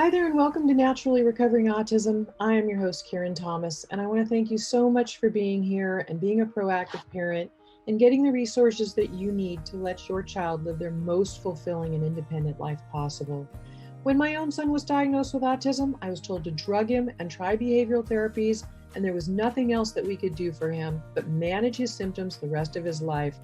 Hi there, and welcome to Naturally Recovering Autism. I am your host, Karen Thomas, and I want to thank you so much for being here and being a proactive parent and getting the resources that you need to let your child live their most fulfilling and independent life possible. When my own son was diagnosed with autism, I was told to drug him and try behavioral therapies, and there was nothing else that we could do for him but manage his symptoms the rest of his life.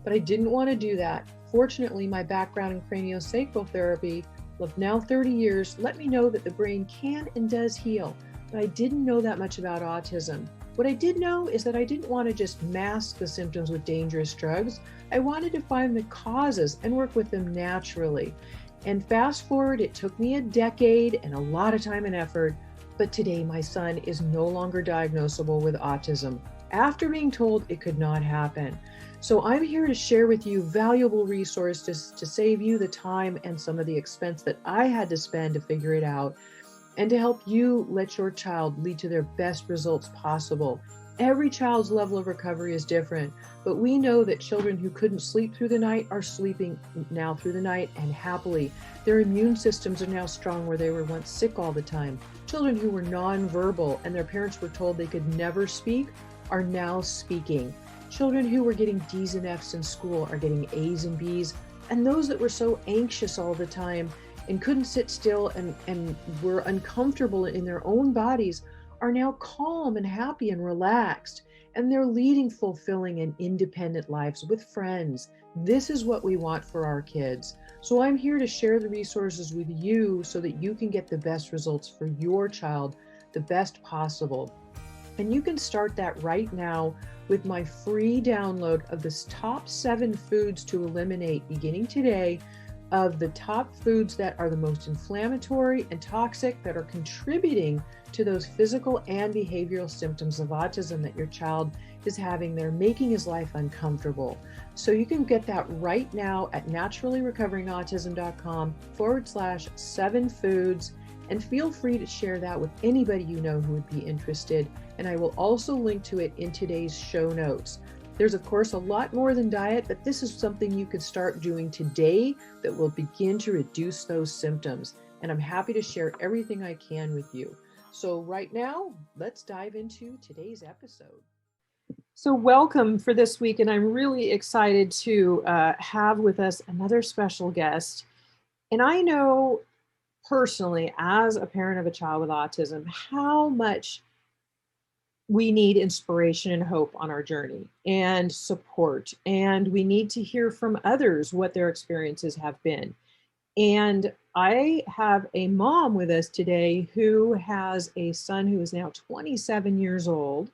But I didn't want to do that. Fortunately, my background in craniosacral therapy of now 30 years let me know that the brain can and does heal, but I didn't know that much about autism. What I did know is that I didn't want to just mask the symptoms with dangerous drugs. I wanted to find the causes and work with them naturally. And fast forward, it took me a decade and a lot of time and effort, but today my son is no longer diagnosable with autism after being told it could not happen. So I'm here to share with you valuable resources to save you the time and some of the expense that I had to spend to figure it out, and to help you let your child lead to their best results possible. Every child's level of recovery is different, but we know that children who couldn't sleep through the night are sleeping now through the night and happily. Their immune systems are now strong where they were once sick all the time. Children who were nonverbal and their parents were told they could never speak are now speaking. Children who were getting D's and F's in school are getting A's and B's. And those that were so anxious all the time and couldn't sit still and were uncomfortable in their own bodies are now calm and happy and relaxed. And they're leading fulfilling and independent lives with friends. This is what we want for our kids. So I'm here to share the resources with you so that you can get the best results for your child, the best possible. And you can start that right now with my free download of the top 7 foods to eliminate beginning today, of the top foods that are the most inflammatory and toxic that are contributing to those physical and behavioral symptoms of autism that your child is having. They're making his life uncomfortable. So you can get that right now at naturallyrecoveringautism.com/7 foods. And feel free to share that with anybody you know who would be interested. And I will also link to it in today's show notes. There's, of course, a lot more than diet, but this is something you could start doing today that will begin to reduce those symptoms. And I'm happy to share everything I can with you. So right now, let's dive into today's episode. So welcome for this week, and I'm really excited to have with us another special guest. And I know personally, as a parent of a child with autism, how much we need inspiration and hope on our journey and support. And we need to hear from others what their experiences have been. And I have a mom with us today who has a son who is now 27 years old.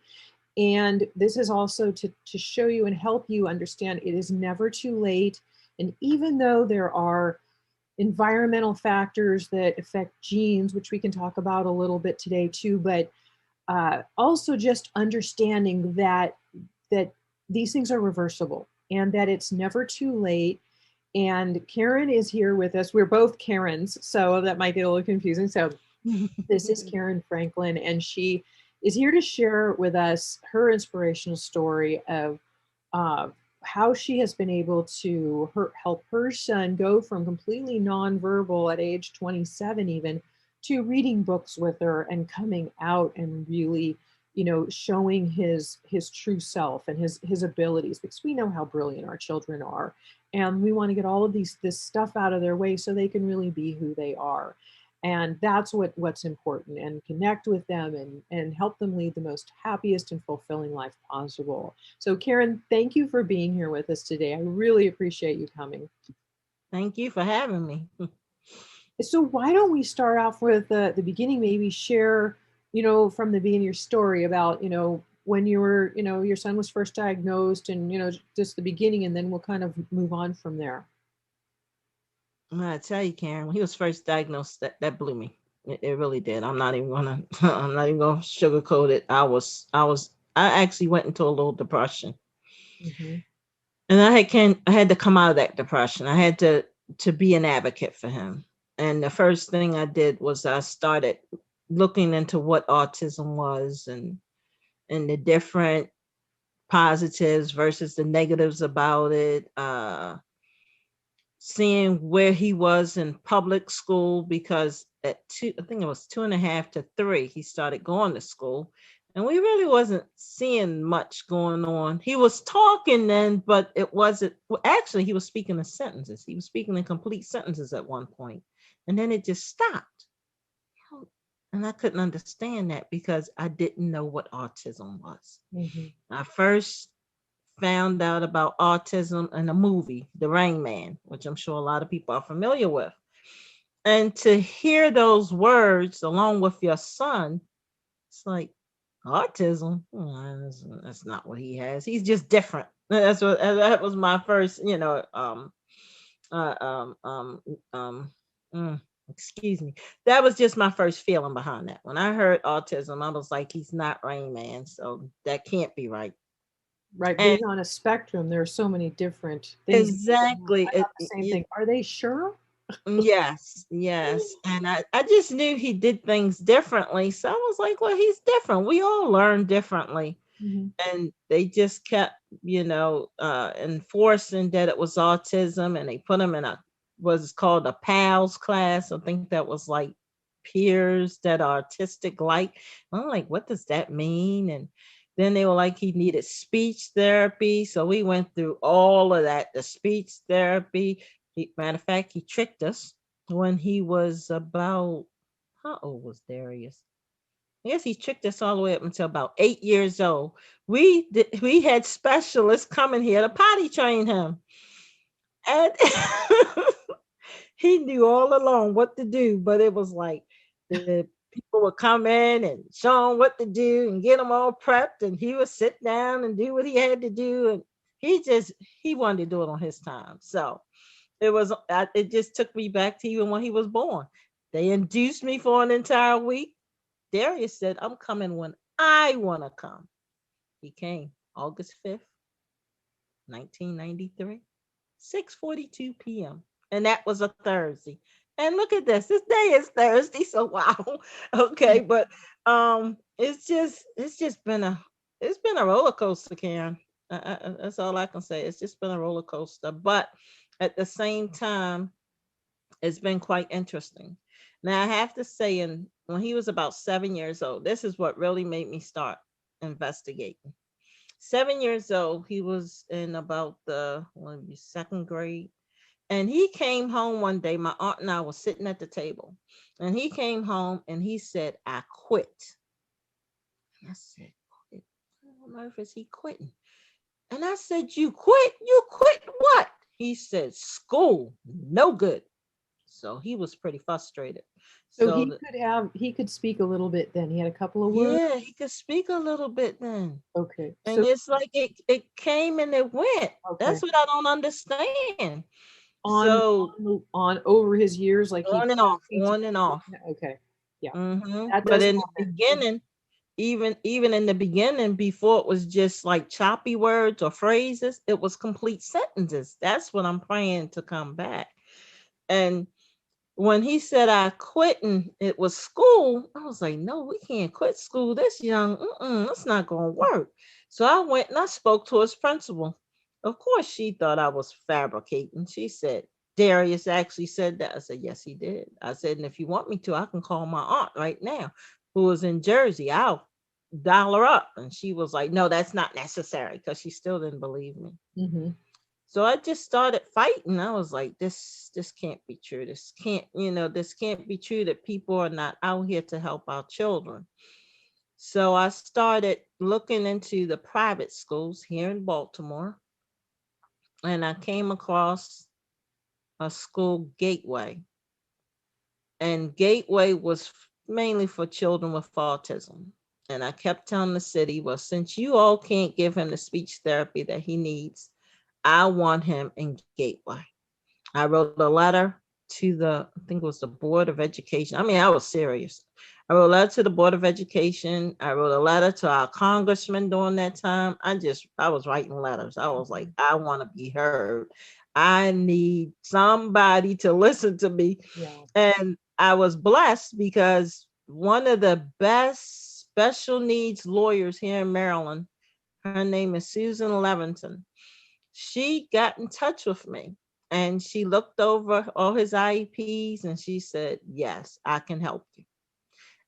And this is also to show you and help you understand it is never too late. And even though there are environmental factors that affect genes, which we can talk about a little bit today too, but also just understanding that these things are reversible and that it's never too late. And Karen is here with us. We're both Karens, so that might get a little confusing. So this is Karen Franklin, and she is here to share with us her inspirational story of how she has been able to help her son go from completely nonverbal at age 27 even to reading books with her and coming out and really, showing his true self and his abilities, because we know how brilliant our children are. And we want to get all of this stuff out of their way so they can really be who they are. And that's what's important, and connect with them and help them lead the most happiest and fulfilling life possible. So Karen, thank you for being here with us today. I really appreciate you coming. Thank you for having me. So why don't we start off with the beginning, maybe share, from the beginning of your story about, when you were, your son was first diagnosed and, just the beginning, and then we'll kind of move on from there. I tell you, Karen, when he was first diagnosed, that blew me. It really did. I'm not even gonna sugarcoat it. I actually went into a little depression. Mm-hmm. And I had to come out of that depression. I had to be an advocate for him. And the first thing I did was I started looking into what autism was and the different positives versus the negatives about it. Seeing where he was in public school, because at two, I think it was 2.5 to 3, he started going to school. And we really wasn't seeing much going on. He was talking then, but it wasn't, well, actually, he was speaking in sentences. He was speaking in complete sentences at one point, and then it just stopped. And I couldn't understand that because I didn't know what autism was. Mm-hmm. I first found out about autism in a movie, The Rain Man, which I'm sure a lot of people are familiar with. And to hear those words along with your son, it's like, autism? That's not what he has. He's just different. That was my first, uh, um, um, um, mm, excuse me. That was just my first feeling behind that. When I heard autism, I was like, he's not Rain Man, so that can't be right. Right, And being on a spectrum, there are so many different things. exactly, I thought the same thing. Are they sure? yes, yes. And I just knew he did things differently. So I was like, well, he's different. We all learn differently. Mm-hmm. And they just kept, enforcing that it was autism, and they put him in a was called a PALS class. I think that was like peers that are artistic like. I'm like, what does that mean? And then they were like, he needed speech therapy. So we went through all of that, the speech therapy. Matter of fact, he tricked us when he was about, how old was Darius? I guess he tricked us all the way up until about 8 years old. We had specialists coming here to potty train him, and he knew all along what to do. But it was like the people would come in and show him what to do and get him all prepped, and he would sit down and do what he had to do, and he wanted to do it on his time. So it just took me back to even when he was born. They induced me for an entire week. Darius said, I'm coming when I want to come. He came August 5th, 1993, 6:42 p.m. And that was a Thursday. And look at this. This day is Thursday, so wow. Okay, but it's just been a roller coaster, Karen. That's all I can say. It's just been a roller coaster, but at the same time, it's been quite interesting. Now I have to say, when he was about 7 years old, this is what really made me start investigating. 7 years old, he was in about the second grade. And he came home one day. My aunt and I were sitting at the table. And he came home and he said, I quit. And I said, quit? What on earth is he quitting? And I said, you quit? You quit what? He said, school, no good. So he was pretty frustrated. So So he could speak a little bit then. He had a couple of words. yeah, he could speak a little bit then. Okay. And So it's like it came and it went. okay. That's what I don't understand. On So on over his years, like he on and off, teach. on and off. Okay. Yeah. That But does in the happen. beginning, even in the beginning, before it was just like choppy words or phrases, it was complete sentences. That's what I'm praying to come back. And when he said I quit and it was school, I was like, no, we can't quit school this young. That's not going to work. So I went and I spoke to his principal. Of course, she thought I was fabricating. She said, Darius actually said that. I said, yes, he did. I said, and if you want me to, I can call my aunt right now, who is in Jersey. I'll dial her up. And she was like, no, that's not necessary, because she still didn't believe me. Mm-hmm. So I just started fighting. I was like, this can't be true. This can't be true that people are not out here to help our children. So I started looking into the private schools here in Baltimore, and I came across a school, Gateway. And Gateway was mainly for children with autism. And I kept telling the city, well, since you all can't give him the speech therapy that he needs, I want him in Gateway. I wrote a letter to I think it was the Board of Education. I mean, I was serious. I wrote a letter to the Board of Education. I wrote a letter to our congressman during that time. I was writing letters. I was like, I want to be heard. I need somebody to listen to me. Yeah. And I was blessed because one of the best special needs lawyers here in Maryland, her name is Susan Leventon. She got in touch with me. And she looked over all his IEPs and she said, yes, I can help you.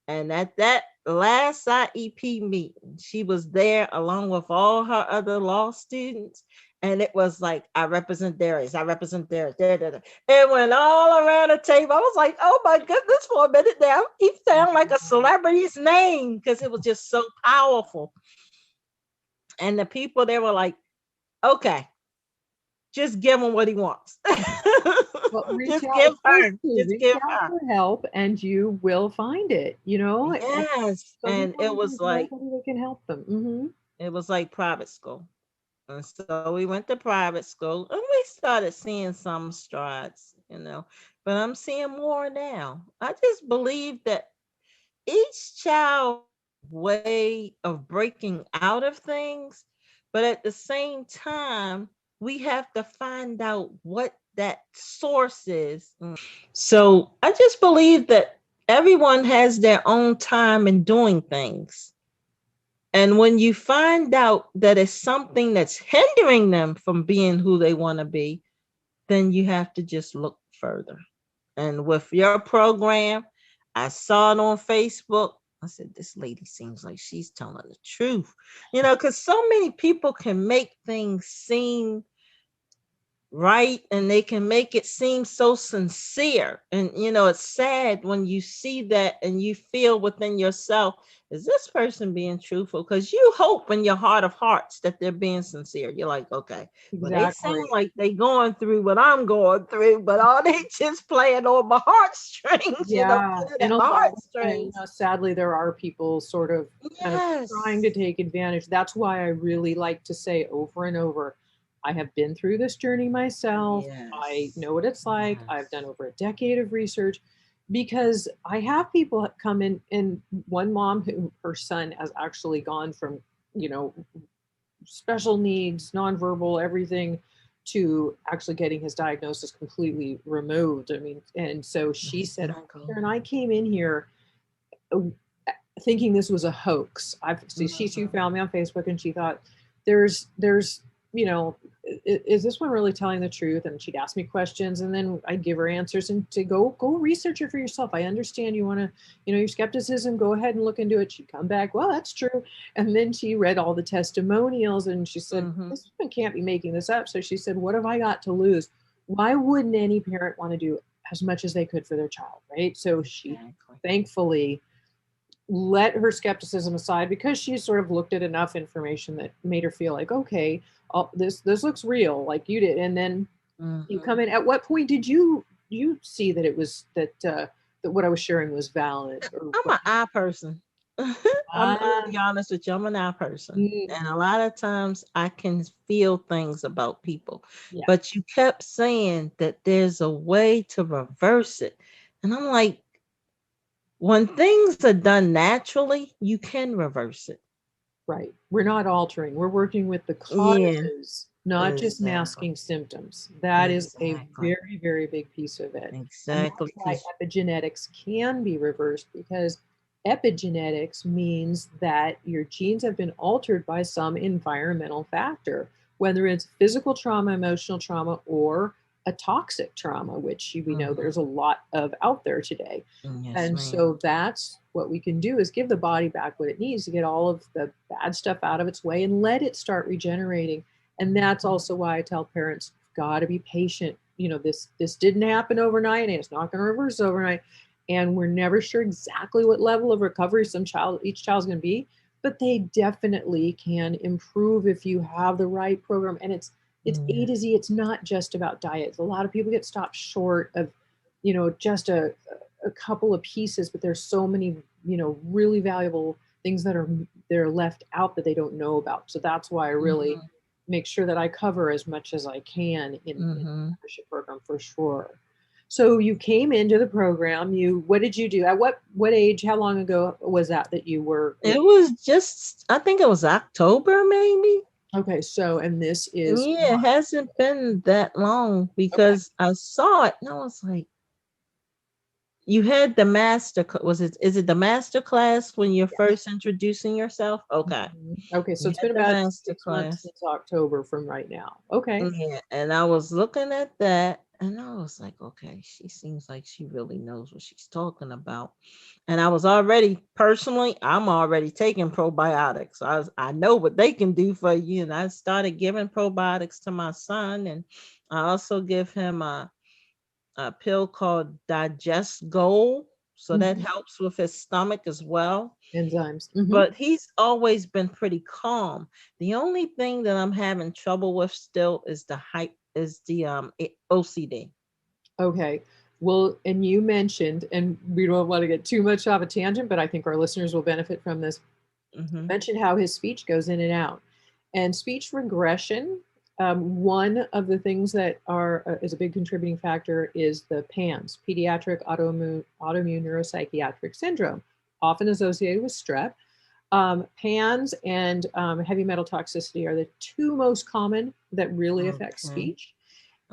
And at that last IEP meeting, she was there along with all her other law students. And it was like, I represent Darius, I represent Darius. Da, da, da. It went all around the table. I was like, oh my goodness, for a minute now. He sounded like a celebrity's name because it was just so powerful. And the people, they were like, okay, just give him what he wants. Well, reach Just out, give of course, her. too. Just Reach give out her. for help and you will find it, you know? And Yes. And sometimes there's nobody that can help them. it was like private school. And so we went to private school and we started seeing some strides, you know, but I'm seeing more now. I just believe that each child way of breaking out of things, but at the same time, we have to find out what that source is. So I just believe that everyone has their own time in doing things. And when you find out that it's something that's hindering them from being who they want to be, then you have to just look further. And with your program, I saw it on Facebook. I said, this lady seems like she's telling the truth. You know, because so many people can make things seem right and they can make it seem so sincere, and you know it's sad when you see that and you feel within yourself, is this person being truthful? Because you hope in your heart of hearts that they're being sincere. You're like, okay, well, they sound Exactly. like they going through what I'm going through, but are they just playing on my heartstrings, you know, Yeah. pulling And at a my lot, and, heartstrings? sadly, there are people sort of kind of trying to Yes. take advantage. That's why I really like to say over and over, I have been through this journey myself. I Yes. know what it's like. I've done Yes. over a decade of research because I have people come in, and one mom who her son has actually gone from, you know, special needs, nonverbal, everything, to actually getting his diagnosis completely removed. I mean, and so she said, "Oh, Exactly. Karen, I came in here uh, thinking this was a hoax." I've see she too Mhm. found me on Facebook and she thought there's you know, is this one really telling the truth? And she'd ask me questions and then I'd give her answers and to go research it for yourself. I understand you want to, you know, your skepticism, go ahead and look into it. She'd come back, well, that's true. And then she read all the testimonials and she said, Mhm. this one can't be making this up. So she said, what have I got to lose? Why wouldn't any parent want to do as much as they could for their child, right? So she Exactly. thankfully let her skepticism aside because she sort of looked at enough information that made her feel like, okay, this looks real, like you did. And then you come Mhm. in. At what point did you see that it was that what I was sharing was valid, or I'm what? an eye person. I'm gonna Ah, be honest with you. I'm an eye person, mm, and a lot of times I can feel things about people. yeah, But you kept saying that there's a way to reverse it, and I'm like, when things are done naturally, you can reverse it. right. We're not altering. We're working with the Yeah, causes, not just exactly, masking symptoms. That is a exactly, very, very big piece of it. And that's exactly. why Because epigenetics can be reversed because epigenetics means that your genes have been altered by some environmental factor, whether it's physical trauma, emotional trauma, or a toxic trauma, which we know there's a lot of out there today. yes, And ma'am. so that's what we can do is give the body back what it needs to get all of the bad stuff out of its way and let it start regenerating. And that's also why I tell parents, got to be patient. You know, this didn't happen overnight and it's not going to reverse overnight. And we're never sure exactly what level of recovery each child's going to be, but they definitely can improve if you have the right program. And it's A Yeah. to Z. It's not just about diet. A lot of people get stopped short of, you know, just a couple of pieces, but there's so many, you know, really valuable things that are they're left out that they don't know about. So that's why I really Mhm. make sure that I cover as much as I can in the Mhm. membership program for sure. So you came into the program. You what did you do? At what age? How long ago was that you were It with? was just, I think it was October, maybe. Okay, so and this is Yeah, it hasn't been that long okay. because I saw it and I was like, You had the is it the master class when you're first introducing yourself? Okay. Okay, so You it's had been the about master 6 months class. since October from right now. Okay. Yeah, and I was looking at that and I was like, okay, she seems like she really knows what she's talking about. And I was already personally, I'm already taking probiotics. I know what they can do for you. And I started giving probiotics to my son. And I also give him a pill called Digest Gold. So that Mhm. helps with his stomach as well. Enzymes. But he's always been pretty calm. The only thing that I'm having trouble with still is the hype is the OCD. Okay. Well, and you mentioned, and we don't want to get too much off a tangent, but I think our listeners will benefit from this. Mm-hmm. Mentioned how his speech goes in and out, and speech regression. One of the things that are is a big contributing factor is the PANS, pediatric autoimmune neuropsychiatric syndrome, often associated with strep. PANS and heavy metal toxicity are the two most common that really affect Okay. speech.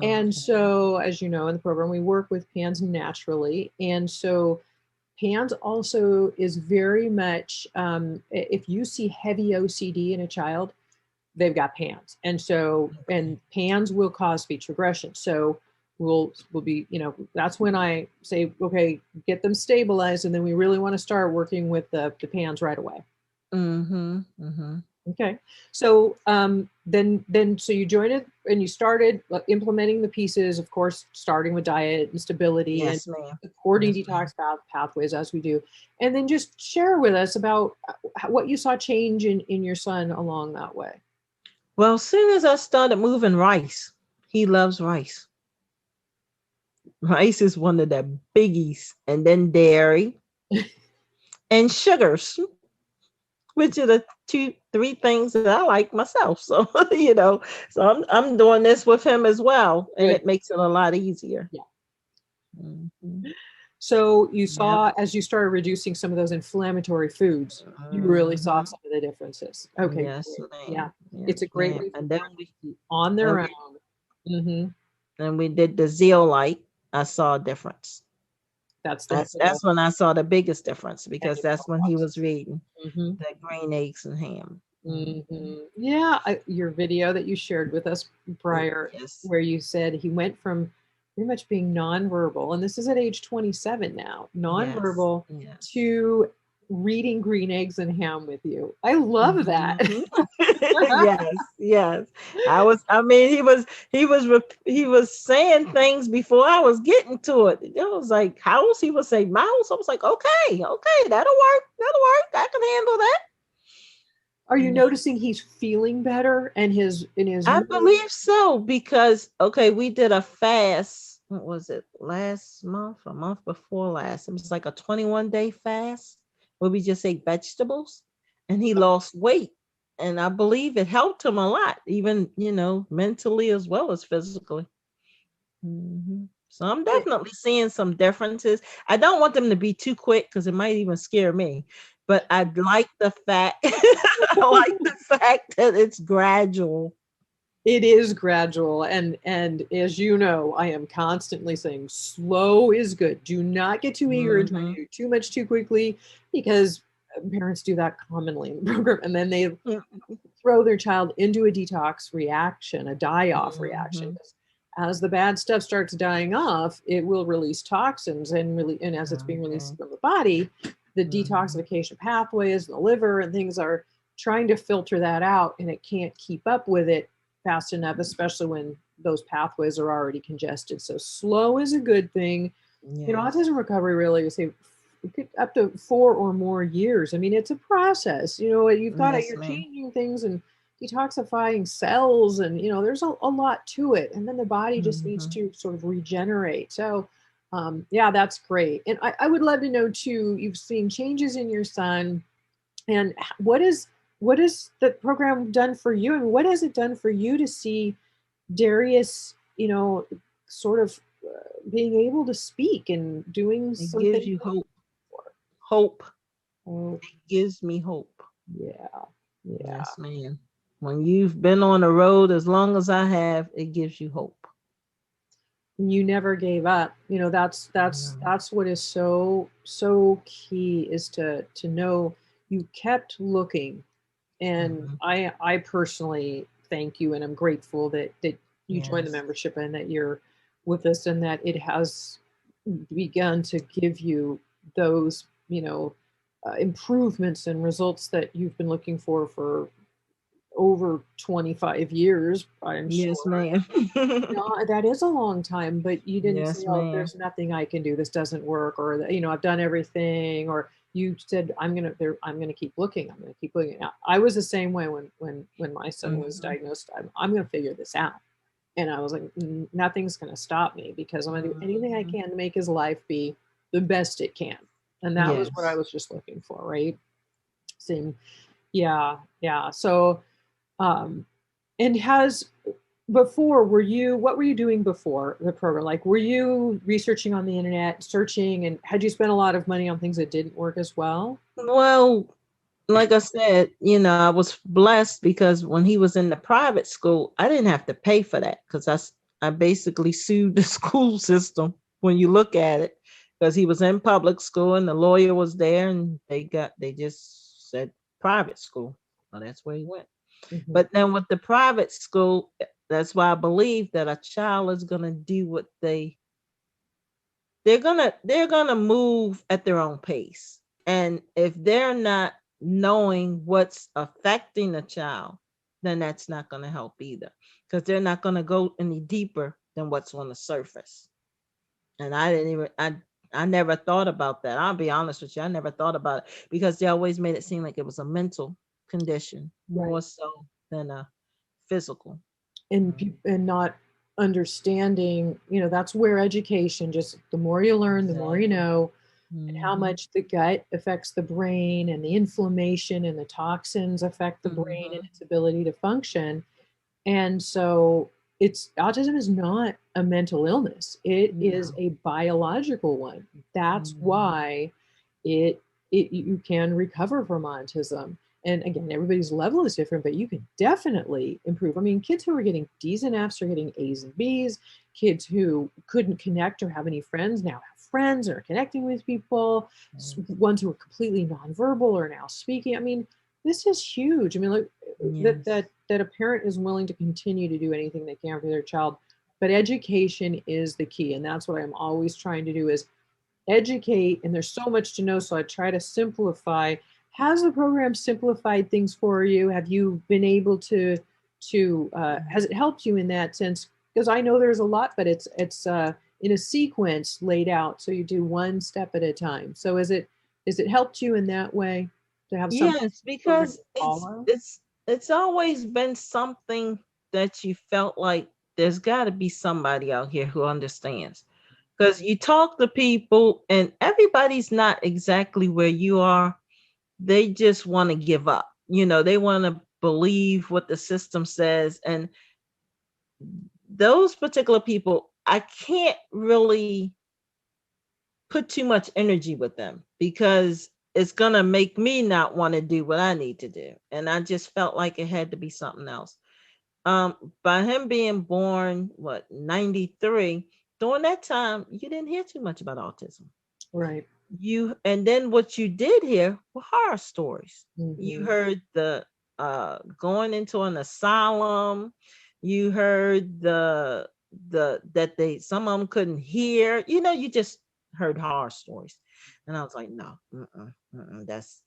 And Okay. so, as you know, in the program, we work with PANS naturally. And so, PANS also is very much, if you see heavy OCD in a child, they've got PANS. And so, Okay. and PANS will cause speech regression. So, we'll be, that's when I say, okay, get them stabilized. And then we really want to start working with the PANS right away. Mm-hmm. Mm-hmm. Okay. So so you joined it and you started implementing the pieces, of course, starting with diet and stability and Yes, ma'am. supporting Yes, ma'am. detox pathways as we do. And then just share with us about what you saw change in your son along that way. Well, as soon as I started moving rice, he loves rice. Rice is one of the biggies, and then dairy and sugars, which are the two, three things that I like myself. So, so I'm doing this with him as well, and Good. it makes it a lot easier. Yeah. Mhm. So you Yep. saw as you started reducing some of those inflammatory foods, you really saw Mhm. some of the differences. Okay, Yes, great. Yeah. ma'am. It's a Yes, great ma'am. way for And then parents to be on and their we own. Hmm. and we did the zeolite. I saw a difference. That's the That's when I saw the biggest difference because heavy that's metal when he was toxicity. reading Hmm. the green eggs and ham. Mhm. Yeah, your video that you shared with us prior, Yes. where you said he went from pretty much being nonverbal, and this is at age 27 now, Yes. nonverbal Yes. to reading green eggs and ham with you. I love that. Mhm. Yes, yes. I mean, he was saying things before I was getting to it. It was like house, he would say mouse. I was like, okay, okay, that'll work. That'll work. I can handle that. Are you Yeah. noticing he's feeling better and his in his I mood? believe so because okay, we did a fast. What was it? Last month, a month before last. It was like a 21-day fast where we just ate vegetables and he lost weight. And I believe it helped him a lot, even, mentally as well as physically. So I'm definitely seeing some differences. I don't want them to be too quick because it might even scare me. But I like the fact I like the fact that it's gradual. It is gradual, and as you know, I am constantly saying slow is good. Do not get too eager and try to Mhm. do too much too quickly, because parents do that commonly in the program, and then they throw their child into a detox reaction, a die-off reaction. Mhm. As the bad stuff starts dying off, it will release toxins, and as it's being released Okay. from the body, the Mhm. detoxification pathways in the liver and things are trying to filter that out, and it can't keep up with it fast enough, especially when those pathways are already congested. So slow is a good thing. Yes. Autism recovery really is up to 4 or more years. I mean, it's a process. You've got to, Yes, you're ma'am. changing things and detoxifying cells, and there's a lot to it. And then the body just needs Mhm. to sort of regenerate. So, yeah, that's great. And I would love to know too. You've seen changes in your son, and what is the program done for you, and what has it done for you to see Darius, sort of being able to speak and doing It some gives things you hope. before. Hope. Oh, It gives me hope. yeah, yeah. Yes, ma'am. When you've been on the road as long as I have, it gives you hope. you never gave up. That's what is so key, is to know you kept looking. And Mhm. I personally thank you, and I'm grateful that you joined the Yes. membership and that you're with us, and that it has begun to give you those, improvements and results that you've been looking for over 25 years, I'm Yes, sure. ma'am. No, that is a long time, but you didn't say, Yes, "Oh, ma'am. there's nothing I can do. This doesn't work," or I've done everything," or you said, I'm gonna keep looking. I'm gonna keep looking." I was the same way when my son was Mhm. diagnosed. I'm gonna figure this out, and I was like, Nothing's gonna stop me, because I'm gonna do anything I Mhm. can to make his life be the best it can." And that was what I Yes. was just looking for, right? Same, yeah, yeah. So, um, and has before, what were you doing before the program? Like, were you researching on the internet, searching, and had you spent a lot of money on things that didn't work as well? Well, like I said, I was blessed because when he was in the private school, I didn't have to pay for that because I basically sued the school system when you look at it, because he was in public school and the lawyer was there and they just said private school. Well, that's where he went. Hmm. But then with the private school, that's why I believe that a child is gonna do what they're gonna move at their own pace. And if they're not knowing what's affecting the child, then that's not gonna help either. Because they're not gonna go any deeper than what's on the surface. And I never thought about that. I'll be honest with you. I never thought about it because they always made it seem like it was a mental condition more Right. so than a physical. And Mhm. and not understanding, that's where education, just the more you learn, the more you Exactly. know, and how Hmm. much the gut affects the brain, and the inflammation and the toxins affect the brain and Hmm. its ability to function. And so, it's autism is not a mental illness. It is No. a biological one. That's Mhm. why it, you can recover from autism. And again, everybody's level is different, but you can definitely improve. I mean, kids who are getting D's and F's are getting A's and B's. Kids who couldn't connect or have any friends now have friends and are connecting with people. Ones who are completely nonverbal are now speaking. I mean, this is huge. I mean, like, Yes. that a parent is willing to continue to do anything they can for their child, but education is the key, and that's what I'm always trying to do, is educate. And there's so much to know, so I try to simplify. Has the program simplified things for you? Have you been able to has it helped you in that sense? Because I know there's a lot, but it's in a sequence laid out, so you do one step at a time. So is it helped you in that way, to have some Yes, program to because it's follow? it's it's always been something that you felt like there's got to be somebody out here who understands. Because you talk to people and everybody's not exactly where you are. They just want to give up. They want to believe what the system says. And those particular people, I can't really put too much energy with them because it's going to make me not want to do what I need to do. And I just felt like it had to be something else. By him being born, 93, during that time, you didn't hear too much about autism. Right. And then what you did hear were horror stories. You Hmm. heard the going into an asylum. You heard the that they some of them couldn't hear. You just heard horror stories, and I was like, no, that's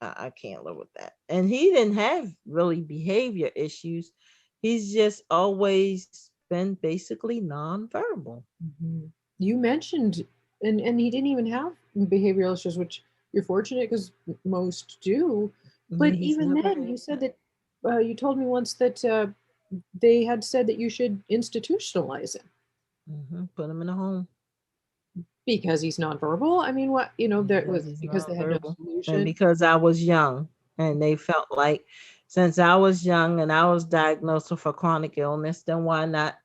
I can't live with that. And he didn't have really behavior issues. He's just always been basically nonverbal. Hmm. You mentioned, and he didn't even have behavioral issues, which you're fortunate, because most do. Yeah, But he's even never then, had you said that. that you told me once that they had said that you should institutionalize him Put him in a home. because he's nonverbal. I mean, what, that Because was he's because they had no nonverbal. And solution. because I was young, and they felt like since I was young and I was diagnosed with a chronic illness, then why not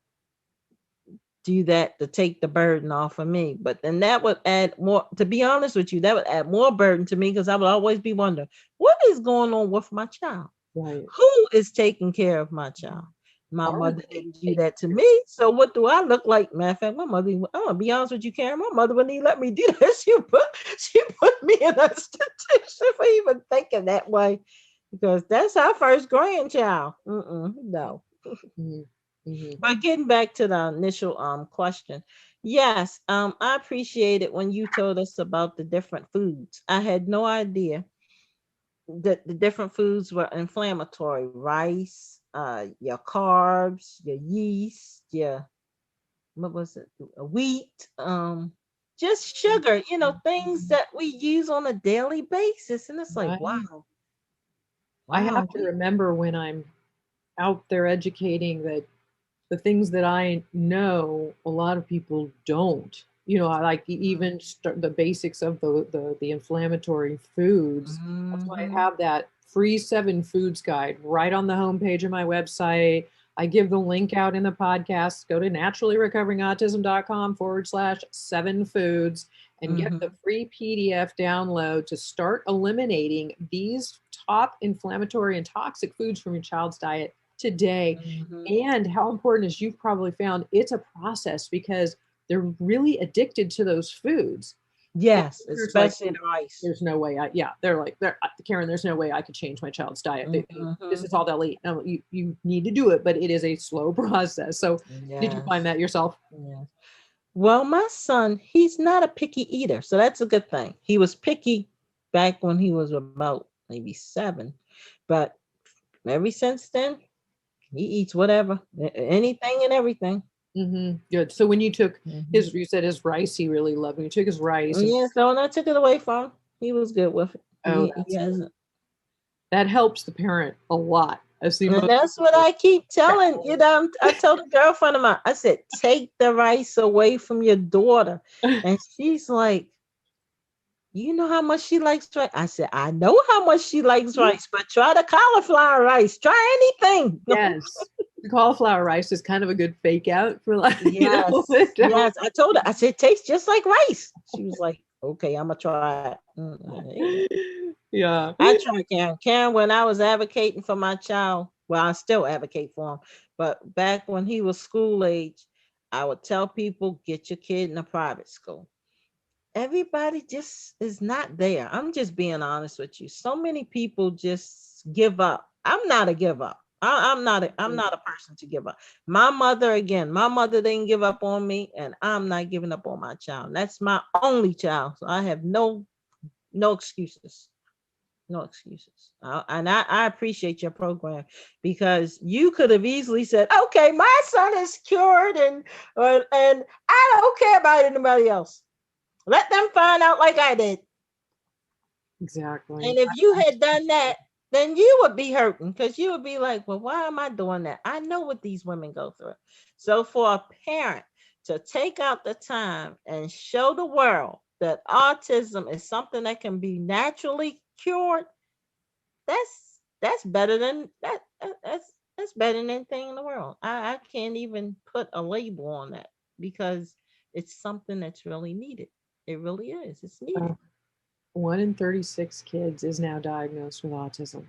do that to take the burden off of me? But then that would add more, to be honest with you, that would add more burden to me because I would always be wondering, what is going on with my child? Right. Who is taking care of my child? My mother Hardly. didn't do that to me. So what do I look like? Matter of fact, my mother, I'm gonna be honest with you, Karen, my mother wouldn't even let me do that. She put me in a institution for even thinking that way. Because that's our first grandchild. No. Mhm. Mhm. But getting back to the initial question, yes, I appreciate it when you told us about the different foods. I had no idea that the different foods were inflammatory. Rice, your carbs, your yeast, your what was it? Wheat, just sugar. Things Mhm. that we use on a daily basis, and it's like, Right. wow, I have wow. to remember when I'm out there educating that the things that I know a lot of people don't. I like even start the basics of the inflammatory foods. That's why I Mm-hmm. have that free 7 foods guide right on the homepage of my website. I give the link out in the podcast. Go to naturallyrecoveringautism.com/7foods and get the Mm-hmm. free PDF download to start eliminating these top inflammatory and toxic foods from your child's diet today. Mm-hmm. And how important, as you've probably found, it's a process because they're really addicted to those foods. And Yes, it's like, especially the rice. there's no way they're Karen, there's no way I could change my child's diet. This Mm-hmm. is all they'll eat. No, you need to do it, but it is a slow process. So did you find Yes. that yourself? Yes. Well, my son, he's not a picky eater, so that's a good thing. He was picky back when he was about maybe 7, but ever since then, he eats whatever, anything and everything. Good. So when you took Hmm. his, you said his rice, he really loved. When you took his rice and Yeah, so when I took it away from him, he was good with it. oh, He that's hasn't. that helps the parent a lot. I see And most that's what people I keep telling, tackle I told a girlfriend of mine, I said, take the rice away from your daughter. it. And she's like, you know how much she likes rice? I said, I know how much she likes rice, but try the cauliflower rice. Try anything. Yes. The cauliflower rice is kind of a good fake out for like, Yes. don't. Yes. I told her, I said, it tastes just like rice. She was like, okay, I'm going to try it. Yeah. I try Karen. Karen, when I was advocating for my child, well, I still advocate for him, but back when he was school age, I would tell people, get your kid in a private school. Everybody just is not there. I'm just being honest with you. So many people just give up. I'm not a give up. I'm not a person to give up. My mother didn't give up on me, and I'm not giving up on my child. That's my only child. So I have no excuses. No excuses. And I appreciate your program because you could have easily said, okay, my son is cured and I don't care about anybody else. Let them find out like I did. Exactly. And if you had done that, then you would be hurting because you would be like, well, why am I doing that? I know what these women go through. So for a parent to take out the time and show the world that autism is something that can be naturally cured, that's better than that. That's better than anything in the world. I can't even put a label on that because it's something that's really needed. It really is. It's needed. Uh, 1 in 36 kids is now diagnosed with autism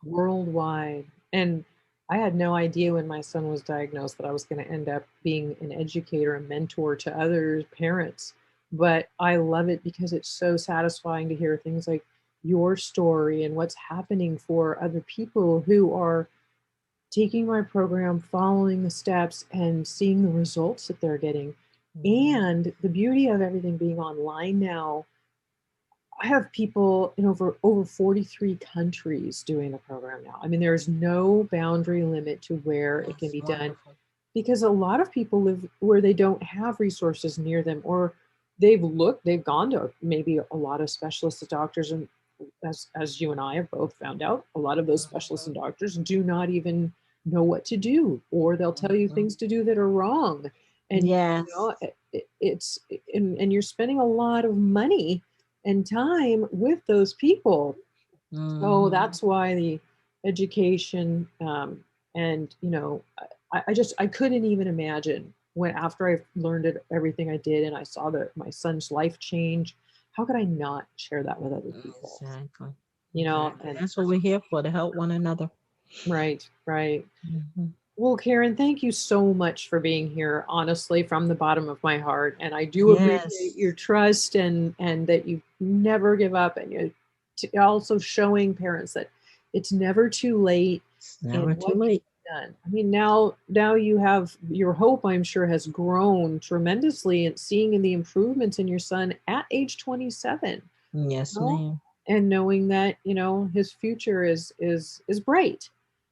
worldwide. And I had no idea when my son was diagnosed that I was going to end up being an educator and mentor to other parents. But I love it because it's so satisfying to hear things like your story and what's happening for other people who are taking my program, following the steps, and seeing the results that they're getting. Mhm. And the beauty of everything being online now, I have people in over 43 countries doing the program now. I mean, there's no boundary limit to where it can That's be done wonderful. because a lot of people live where they don't have resources near them, or they've gone to maybe a lot of specialists and doctors, and as you and I have both found out, a lot of those specialists Mhm. and doctors do not even know what to do, or they'll tell you Mhm. things to do that are wrong. And Yes. it's and you're spending a lot of money and time with those people. So Mhm. that's why the education, and I couldn't even imagine when after I learned everything I did and I saw that my son's life change. How could I not share that with other people? Exactly. You know, Exactly. and That's what we're here for, to help one another. right, right. Mhm. Well, Karen, thank you so much for being here, honestly, from the bottom of my heart. And I do appreciate Yes. your trust and that you never give up, and you also showing parents that it's never too late It's in never too what late. you've done. I mean, now you have your hope, I'm sure, has grown tremendously and seeing in the improvements in your son at age 27, Yes, know, ma'am. and knowing that, his future is bright,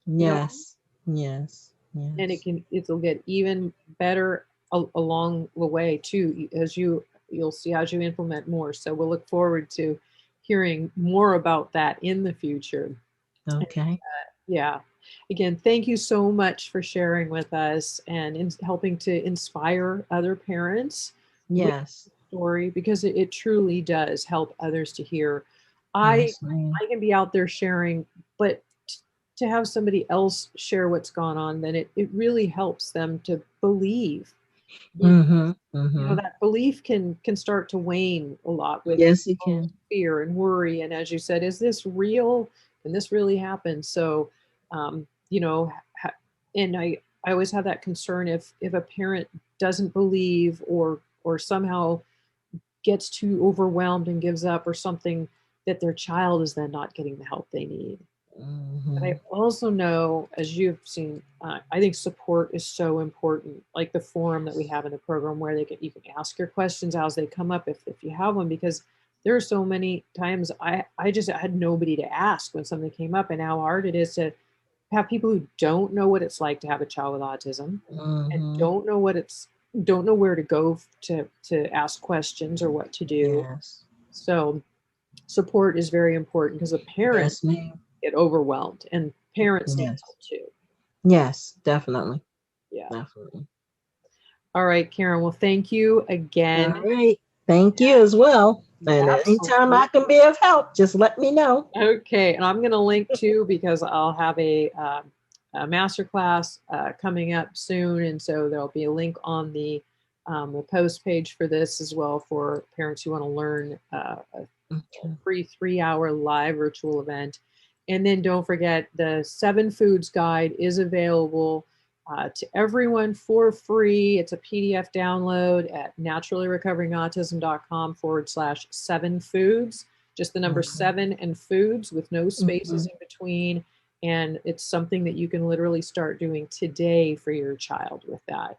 you know, Yes. Yes. and Yes. it'll get even better along the way too, as you'll see as you implement more. So we'll look forward to hearing more about that in the future. Okay. Yeah. Again, thank you so much for sharing with us and helping to inspire other parents with Yes. the story, because it truly does help others to hear. I Yes, ma'am. I can be out there sharing, but to have somebody else share what's gone on, then it really helps them to believe. Mm-hmm. Mm-hmm. That belief can start to wane a lot with Yes, you can. fear and worry, and as you said, is this real, can this really happen? So you know ha- and I always have that concern, if a parent doesn't believe or somehow gets too overwhelmed and gives up or something, that their child is then not getting the help they need. But Mm-hmm. I also know, as you've seen, I think support is so important. Like the forum that we have in the program, where you can ask your questions as they come up, if you have one, because there are so many times I just had nobody to ask when something came up, and how hard it is to have people who don't know what it's like to have a child with autism, and Mm-hmm. don't know where to go to ask questions or what to do. Yes. So support is very important, because a parent Yes, ma'am. get overwhelmed and parents need Yes. help too. Yes, definitely. Yeah. Definitely. All right, Karen. Well, thank you All again. right. Thank you as well. And anytime Absolutely. I can be of help, just let me know. Okay, and I'm going to link too, because I'll have a masterclass coming up soon, and so there'll be a link on the post page for this as well, for parents who want to learn a Okay. free 3-hour live virtual event. And then don't forget, the 7 foods guide is available to everyone for free. It's a PDF download at naturallyrecoveringautism.com/7foods, just the number Okay. 7 and foods with no spaces Mm-hmm. in between. And it's something that you can literally start doing today for your child with that.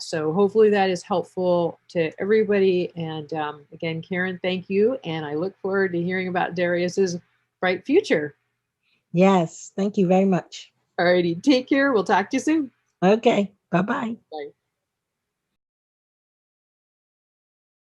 So hopefully that is helpful to everybody. And again, Karen, thank you. And I look forward to hearing about Darius's bright future. Yes. Thank you very much. Alrighty, take care. We'll talk to you soon. Okay. Bye-bye. Bye.